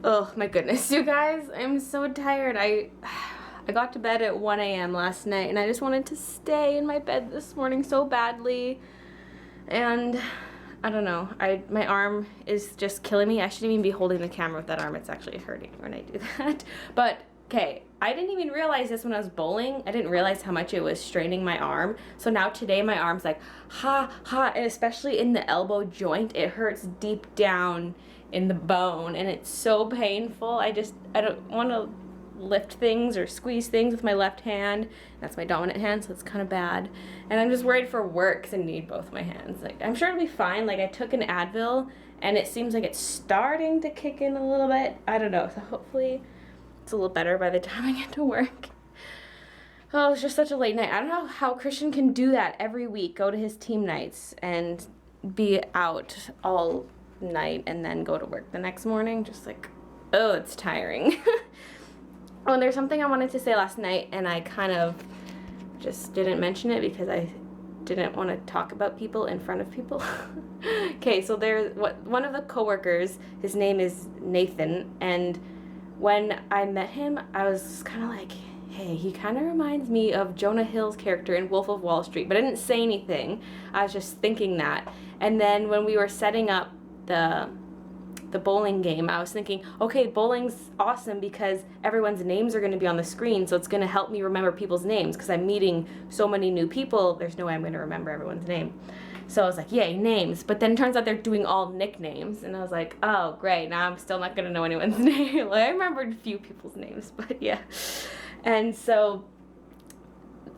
Oh my goodness, you guys, I'm so tired. I got to bed at 1 a.m. last night and I just wanted to stay in my bed this morning so badly. And I don't know, my arm is just killing me. I shouldn't even be holding the camera with that arm. It's actually hurting when I do that. But okay, I didn't even realize this when I was bowling. I didn't realize how much it was straining my arm. So now today my arm's like, and especially in the elbow joint, it hurts deep down in the bone and it's so painful. I don't want to lift things or squeeze things with my left hand. That's my dominant hand, so it's kind of bad. And I'm just worried for work because I need both my hands. Like, I'm sure it'll be fine. Like, I took an Advil and it seems like it's starting to kick in a little bit. I don't know, so hopefully it's a little better by the time I get to work. Oh, it's just such a late night. I don't know how Christian can do that every week, go to his team nights and be out all night and then go to work the next morning. Just like, oh, it's tiring. Oh, and there's something I wanted to say last night and I kind of just didn't mention it because I didn't want to talk about people in front of people. Okay, so there's one of the coworkers, his name is Nathan, and when I met him, I was kind of like, hey, he kind of reminds me of Jonah Hill's character in Wolf of Wall Street, but I didn't say anything. I was just thinking that. And then when we were setting up the bowling game, I was thinking, okay, bowling's awesome because everyone's names are going to be on the screen, so it's going to help me remember people's names because I'm meeting so many new people. There's no way I'm going to remember everyone's name. So I was like, yay, names. But then it turns out they're doing all nicknames, and I was like, oh, great, now I'm still not going to know anyone's name. Like, I remembered a few people's names, but yeah. And so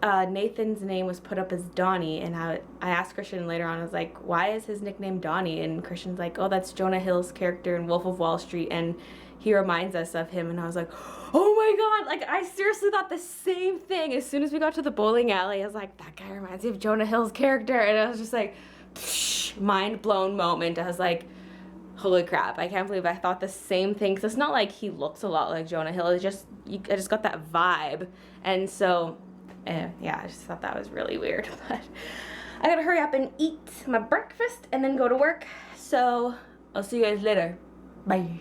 Nathan's name was put up as Donnie, and I asked Christian later on, I was like, why is his nickname Donnie? And Christian's like, oh, that's Jonah Hill's character in Wolf of Wall Street, and he reminds us of him. And I was like, oh my god, like, I seriously thought the same thing. As soon as we got to the bowling alley, I was like, that guy reminds me of Jonah Hill's character, and I was just like, psh, mind blown moment. I was like, holy crap, I can't believe I thought the same thing, because it's not like he looks a lot like Jonah Hill, it's just, I just got that vibe. And so yeah, I just thought that was really weird, but I gotta hurry up and eat my breakfast and then go to work. So I'll see you guys later. Bye.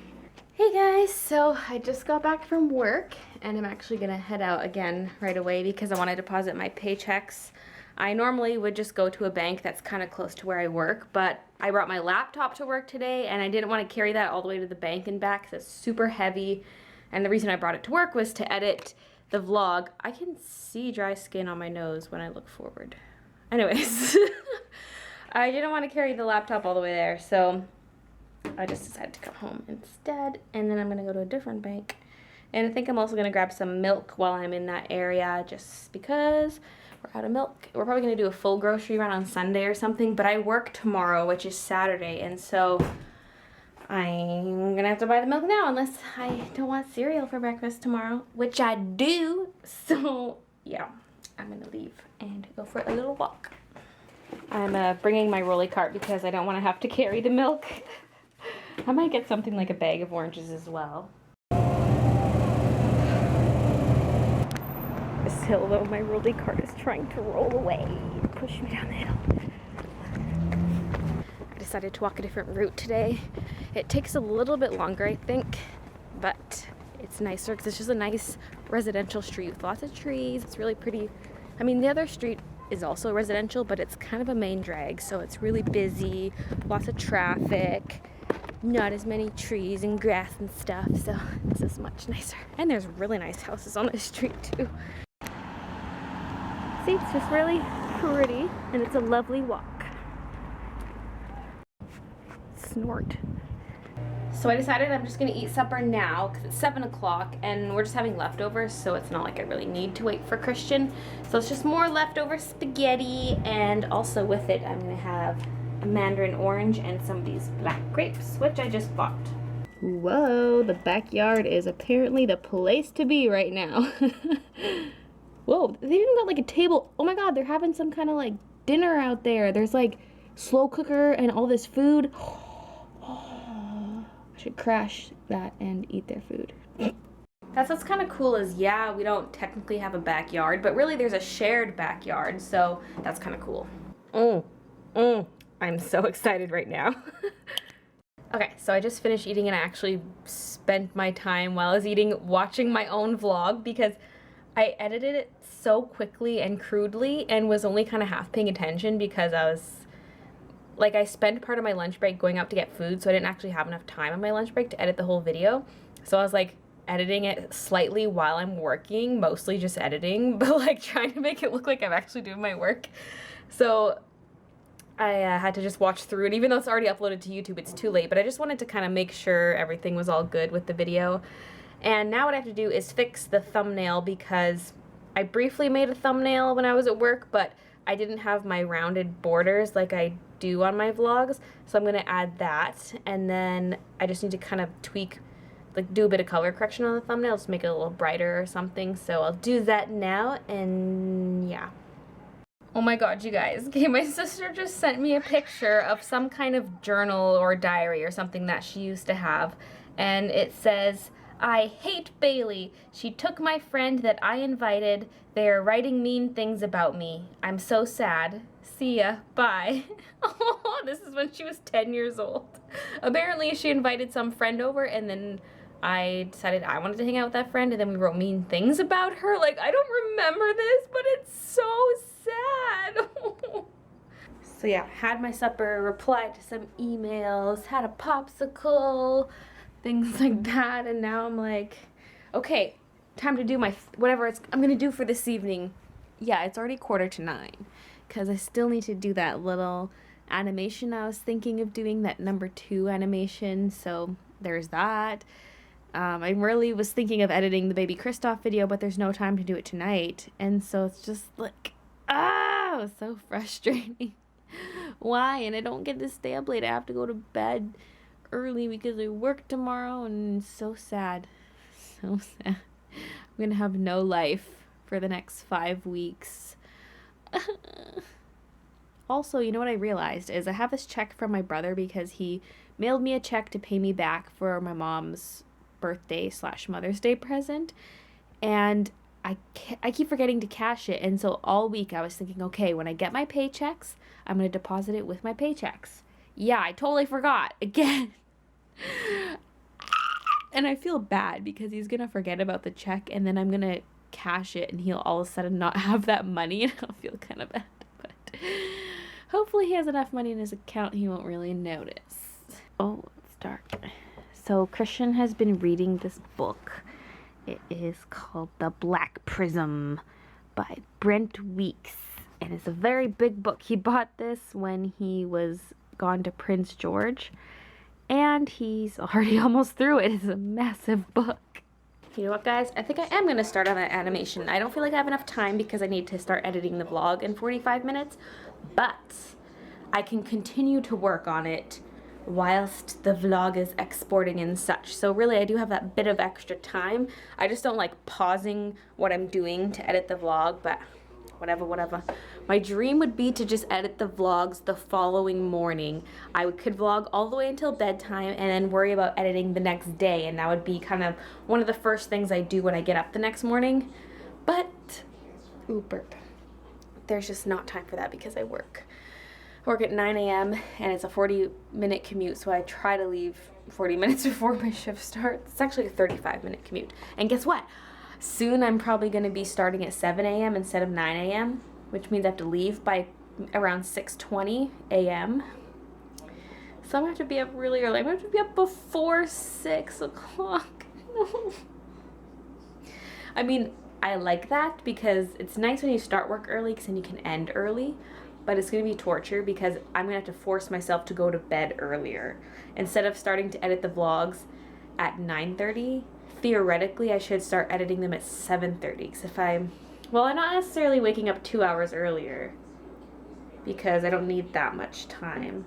Hey guys, so I just got back from work and I'm actually gonna head out again right away because I want to deposit my paychecks. I normally would just go to a bank that's kind of close to where I work, but I brought my laptop to work today and I didn't want to carry that all the way to the bank and back because it's super heavy. And the reason I brought it to work was to edit the vlog. I can see dry skin on my nose when I look forward. Anyways, I didn't want to carry the laptop all the way there, so I just decided to come home instead, and then I'm gonna go to a different bank. And I think I'm also gonna grab some milk while I'm in that area, just because we're out of milk. We're probably gonna do a full grocery run on Sunday or something, but I work tomorrow, which is Saturday, and so I'm gonna have to buy the milk now unless I don't want cereal for breakfast tomorrow, which I do. So yeah, I'm gonna leave and go for a little walk. I'm bringing my rolly cart because I don't want to have to carry the milk. I might get something like a bag of oranges as well. This hill though, my rolly cart is trying to roll away and push me down the hill. I decided to walk a different route today. It takes a little bit longer, I think, but it's nicer because it's just a nice residential street with lots of trees. It's really pretty. I mean, the other street is also residential, but it's kind of a main drag, so it's really busy, lots of traffic, not as many trees and grass and stuff, so this is much nicer. And there's really nice houses on this street too. See, it's just really pretty, and it's a lovely walk. Snort. So I decided I'm just gonna eat supper now because it's 7 o'clock and we're just having leftovers, so it's not like I really need to wait for Christian. So it's just more leftover spaghetti, and also with it I'm gonna have a mandarin orange and some of these black grapes, which I just bought. Whoa, the backyard is apparently the place to be right now. Whoa, they even got like a table. Oh my god, they're having some kind of like dinner out there. There's like slow cooker and all this food. I should crash that and eat their food. That's what's kind of cool is, yeah, we don't technically have a backyard, but really there's a shared backyard, so that's kind of cool. I'm so excited right now. Okay, so I just finished eating and I actually spent my time while I was eating watching my own vlog because I edited it so quickly and crudely and was only kind of half paying attention because I spent part of my lunch break going out to get food, so I didn't actually have enough time on my lunch break to edit the whole video. So I was like editing it slightly while I'm working, mostly just editing, but like trying to make it look like I'm actually doing my work. So I had to just watch through it. Even though it's already uploaded to YouTube, it's too late, but I just wanted to kind of make sure everything was all good with the video. And now what I have to do is fix the thumbnail because I briefly made a thumbnail when I was at work, but I didn't have my rounded borders like I do on my vlogs, so I'm going to add that, and then I just need to kind of tweak, like do a bit of color correction on the thumbnail, just make it a little brighter or something, so I'll do that now, and yeah. Oh my god, you guys. Okay, my sister just sent me a picture of some kind of journal or diary or something that she used to have, and it says, "I hate Baylee. She took my friend that I invited. They are writing mean things about me. I'm so sad. See ya. Bye." Oh, this is when she was 10 years old. Apparently she invited some friend over and then I decided I wanted to hang out with that friend and then we wrote mean things about her. Like, I don't remember this, but it's so sad. So yeah, had my supper, replied to some emails, had a popsicle, things like that, and now I'm like, okay, time to do my whatever I'm gonna do for this evening. Yeah, it's already 8:45 because I still need to do that little animation I was thinking of doing, that number 2 animation, so there's that. I really was thinking of editing the Baby Kristoff video, but there's no time to do it tonight, and so it's just like, it's so frustrating. Why? And I don't get to stay up late. I have to go to bed early because I work tomorrow, and it's so sad. So sad. I'm gonna have no life for the next 5 weeks. Also, you know what I realized is I have this check from my brother because he mailed me a check to pay me back for my mom's birthday / Mother's Day present, and I keep forgetting to cash it, and so all week I was thinking, okay, when I get my paychecks, I'm gonna deposit it with my paychecks. Yeah, I totally forgot again. And I feel bad because he's gonna forget about the check and then I'm gonna cash it and he'll all of a sudden not have that money and I'll feel kind of bad. But hopefully he has enough money in his account he won't really notice. Oh, it's dark. So Christian has been reading this book. It is called The Black Prism by Brent Weeks. And it's a very big book. He bought this when he was gone to Prince George. And he's already almost through it. It's a massive book. You know what, guys? I think I am going to start on that animation. I don't feel like I have enough time because I need to start editing the vlog in 45 minutes. But I can continue to work on it whilst the vlog is exporting and such. So really, I do have that bit of extra time. I just don't like pausing what I'm doing to edit the vlog, but whatever. My dream would be to just edit the vlogs the following morning. I could vlog all the way until bedtime and then worry about editing the next day, and that would be kind of one of the first things I do when I get up the next morning. But, ooh, burp. There's just not time for that because I work. I work at 9 a.m. and it's a 40-minute commute, so I try to leave 40 minutes before my shift starts. It's actually a 35-minute commute. And guess what? Soon I'm probably going to be starting at 7 a.m. instead of 9 a.m., which means I have to leave by around 6:20 a.m. So I'm going to have to be up really early. I'm going to have to be up before 6 o'clock. I mean, I like that because it's nice when you start work early because then you can end early. But it's going to be torture because I'm going to have to force myself to go to bed earlier. Instead of starting to edit the vlogs at 9:30, theoretically I should start editing them at 7:30. Because if I'm not necessarily waking up 2 hours earlier because I don't need that much time.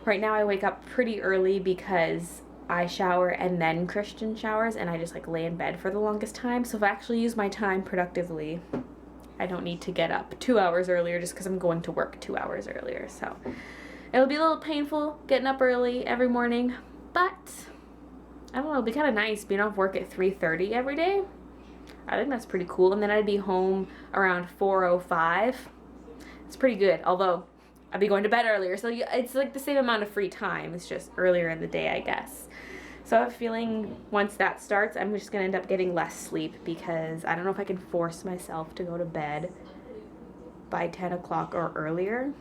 Right now I wake up pretty early because I shower and then Christian showers and I just like lay in bed for the longest time. So if I actually use my time productively, I don't need to get up 2 hours earlier just because I'm going to work 2 hours earlier. So it'll be a little painful getting up early every morning, but I don't know, it'll be kind of nice being off work at 3:30 every day. I think that's pretty cool. And then I'd be home around 4:05. It's pretty good. Although I'll be going to bed earlier. So it's like the same amount of free time. It's just earlier in the day, I guess. So I have a feeling once that starts, I'm just going to end up getting less sleep because I don't know if I can force myself to go to bed by 10 o'clock or earlier.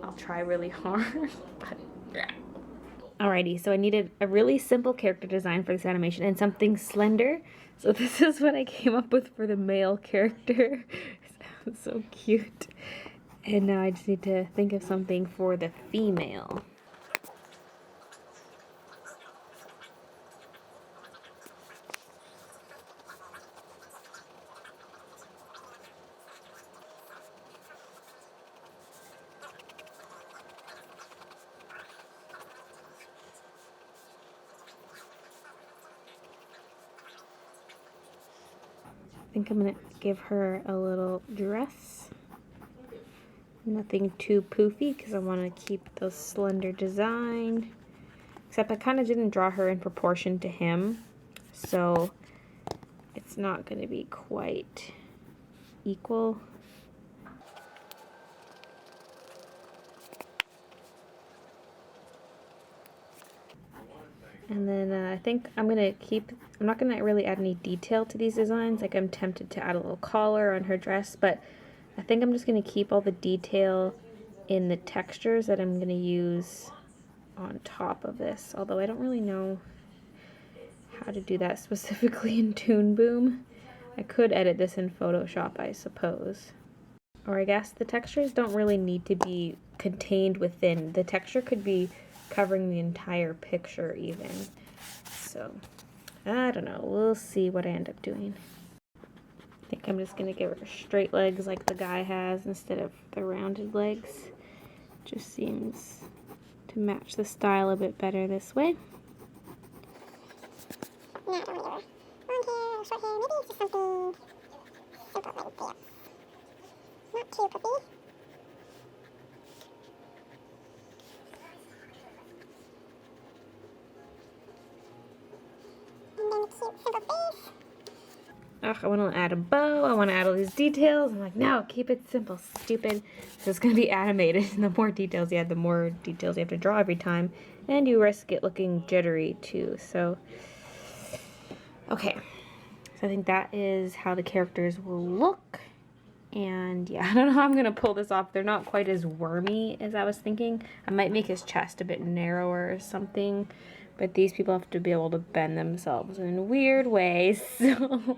I'll try really hard, but yeah. Alrighty, so I needed a really simple character design for this animation and something slender. So this is what I came up with for the male character. That was so cute. And now I just need to think of something for the female. I think I'm going to give her a little dress. Nothing too poofy because I want to keep the slender design. Except I kind of didn't draw her in proportion to him. So it's not going to be quite equal. And then I think I'm not going to really add any detail to these designs. Like I'm tempted to add a little collar on her dress, but I think I'm just going to keep all the detail in the textures that I'm going to use on top of this. Although I don't really know how to do that specifically in Toon Boom. I could edit this in Photoshop, I suppose. Or I guess the textures don't really need to be contained within. The texture could be covering the entire picture even. So, I don't know. We'll see what I end up doing. I think I'm just going to give her straight legs like the guy has instead of the rounded legs. Just seems to match the style a bit better this way. Not long hair, short hair, maybe just something simple like this. Not too puffy. Ugh, I want to add a bow, I want to add all these details. I'm like, no, keep it simple, stupid. So it's going to be animated, and the more details you add, the more details you have to draw every time. And you risk it looking jittery, too. So, okay. So I think that is how the characters will look. And yeah, I don't know how I'm going to pull this off. They're not quite as wormy as I was thinking. I might make his chest a bit narrower or something. But these people have to be able to bend themselves in weird ways. So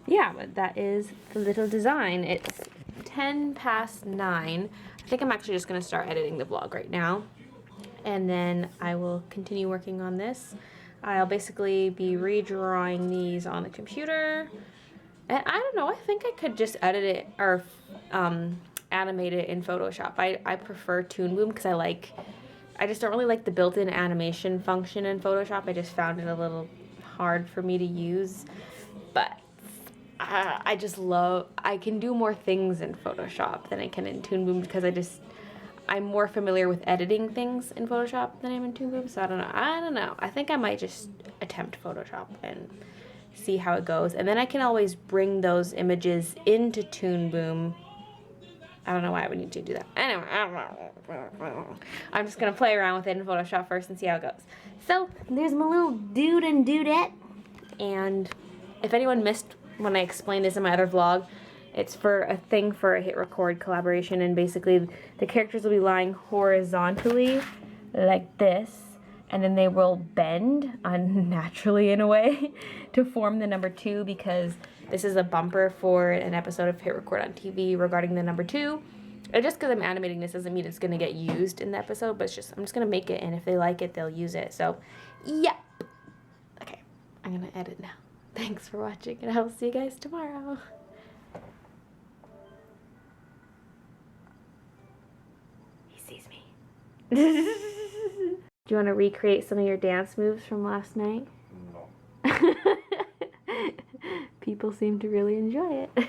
yeah, but that is the little design. It's 10 past 9. I think I'm actually just going to start editing the vlog right now. And then I will continue working on this. I'll basically be redrawing these on the computer. And I don't know, I think I could just edit it or animate it in Photoshop. I prefer Toon Boom because I just don't really like the built-in animation function in Photoshop. I just found it a little hard for me to use. But I can do more things in Photoshop than I can in Toon Boom because I'm more familiar with editing things in Photoshop than I am in Toon Boom. So I don't know. I think I might just attempt Photoshop and see how it goes. And then I can always bring those images into Toon Boom. I don't know why I would need to do that. Anyway, I'm just going to play around with it in Photoshop first and see how it goes. So, there's my little dude and dudette. And if anyone missed when I explained this in my other vlog, it's for a thing for a hit record collaboration. And basically, the characters will be lying horizontally like this. And then they will bend unnaturally in a way to form the number 2 because this is a bumper for an episode of Hit Record on TV regarding the number 2. And just because I'm animating this doesn't mean it's going to get used in the episode, but I'm just going to make it, and if they like it, they'll use it. So, yeah. Okay, I'm going to edit now. Thanks for watching, and I'll see you guys tomorrow. He sees me. Do you want to recreate some of your dance moves from last night? No. People seem to really enjoy it.